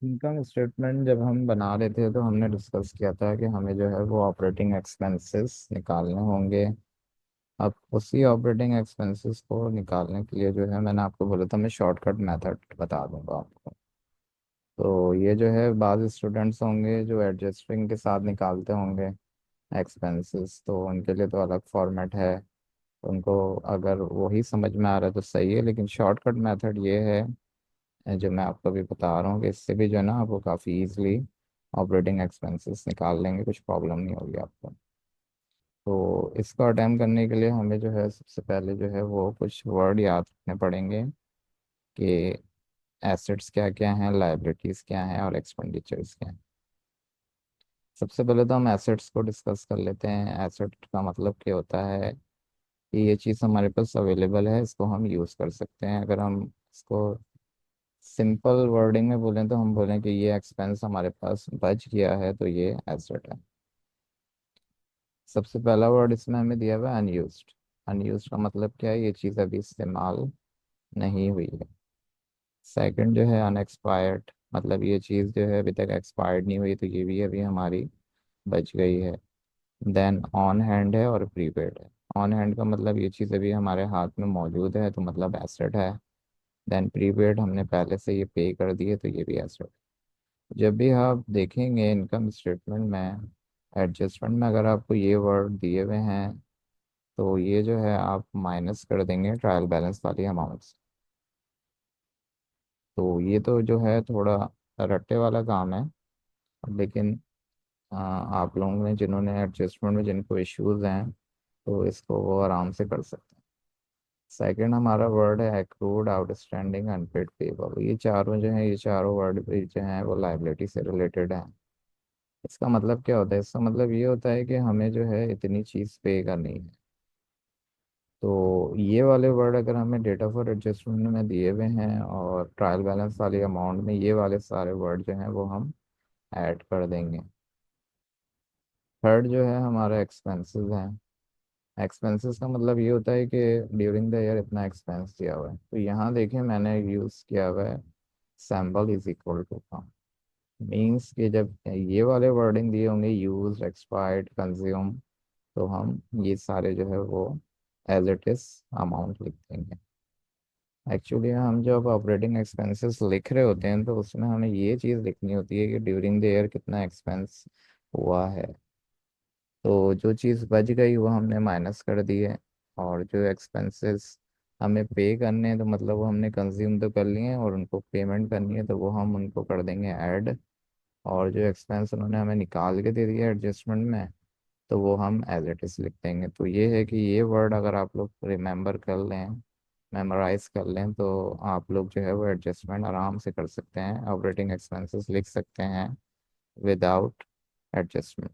Income statement जब हम बना रहे थे तो हमने डिस्कस किया था कि हमें जो है वो ऑपरेटिंग एक्सपेंसेस निकालने होंगे। अब उसी ऑपरेटिंग एक्सपेंसेस को निकालने के लिए जो है मैंने आपको बोला था, मैं शॉर्टकट मेथड बता दूंगा आपको। तो ये जो है बाज़ स्टूडेंट्स होंगे जो एडजस्टिंग के साथ निकालते होंगे एक्सपेंसेस, तो उनके लिए तो अलग फॉर्मेट है। उनको अगर वही समझ में आ रहा है तो सही है, लेकिन शॉर्टकट मेथड ये है जो मैं आपको अभी बता रहा हूँ कि इससे भी जो है ना आपको काफ़ी इजीली ऑपरेटिंग एक्सपेंसेस निकाल लेंगे, कुछ प्रॉब्लम नहीं होगी आपको। तो इसको अटेम्प्ट करने के लिए हमें जो है सबसे पहले जो है वो कुछ वर्ड याद रखने पड़ेंगे कि एसेट्स क्या क्या हैं, लाइबिलिटीज़ क्या हैं और एक्सपेंडिचर्स क्या हैं। सबसे पहले तो हम एसेट्स को डिस्कस कर लेते हैं। एसेट का मतलब क्या होता है कि ये चीज़ हमारे पास अवेलेबल है, इसको हम यूज़ कर सकते हैं। अगर हम इसको सिंपल वर्डिंग में बोलें तो हम बोलें कि ये एक्सपेंस हमारे पास बच गया है तो ये एसेट है। सबसे पहला वर्ड इसमें हमें दिया हुआ है अनयूज्ड। अनयूज्ड का मतलब क्या है, ये चीज़ अभी इस्तेमाल नहीं हुई है। सेकंड जो है अनएक्सपायर्ड, मतलब ये चीज़ जो है अभी तक एक्सपायर्ड नहीं हुई तो ये भी अभी हमारी बच गई है। देन ऑन हैंड है और प्रीपेड है। ऑन हैंड का मतलब ये चीज़ अभी हमारे हाथ में मौजूद है तो मतलब एसेट है। देन प्रीपेड, हमने पहले से ये पे कर दिए तो ये भी एसेट। जब भी आप देखेंगे इनकम स्टेटमेंट में एडजस्टमेंट में अगर आपको ये वर्ड दिए हुए हैं तो ये जो है आप माइनस कर देंगे ट्रायल बैलेंस वाली अमाउंट्स। तो ये तो जो है थोड़ा रट्टे वाला काम है, लेकिन आप लोगों ने जिन्होंने एडजस्टमेंट में जिनको इश्यूज हैं तो इसको वो आराम से कर सकते हैं। सेकंड हमारा वर्ड है एक्रूड आउटस्टैंडिंग अनपेड पेबल। ये चारों जो हैं, ये चारों वर्ड भी जो हैं वो लाइबिलिटी से रिलेटेड हैं। इसका मतलब क्या होता है, इसका मतलब ये होता है कि हमें जो है इतनी चीज़ पे करनी है। तो ये वाले वर्ड अगर हमें डेटा फॉर एडजस्टमेंट में दिए हुए हैं और ट्रायल बैलेंस वाली अमाउंट में ये वाले सारे वर्ड जो हैं वो हम ऐड कर देंगे। थर्ड जो है हमारा एक्सपेंसेस हैं। एक्सपेंसेस का मतलब ये होता है कि ड्यूरिंग द ईयर इतना एक्सपेंस दिया हुआ है। तो यहाँ देखिए मैंने यूज़ किया हुआ है सैम्पल इज इक्वल टू का। मीन्स कि जब ये वाले वर्डिंग दिए होंगे यूज, एक्सपायर्ड, कंज्यूम, तो हम ये सारे जो है वो एज इट इज अमाउंट लिख देंगे। एक्चुअली हम जब ऑपरेटिंग एक्सपेंसेस लिख रहे होते हैं तो उसमें हमें ये चीज़ लिखनी होती है कि ड्यूरिंग द ईयर कितना एक्सपेंस हुआ है। तो जो चीज़ बच गई वो हमने माइनस कर दी है, और जो एक्सपेंसेस हमें पे करने हैं तो मतलब वो हमने कंज्यूम तो कर लिए हैं और उनको पेमेंट करनी है तो वो हम उनको कर देंगे ऐड। और जो एक्सपेंस उन्होंने हमें निकाल के दे दिया एडजस्टमेंट में तो वो हम एज इट इज लिख देंगे। तो ये है कि ये वर्ड अगर आप लोग रिमेंबर कर लें, मेमोराइज कर लें, तो आप लोग जो है वो एडजस्टमेंट आराम से कर सकते हैं, ऑपरेटिंग एक्सपेंसेस लिख सकते हैं विदाउट एडजस्टमेंट।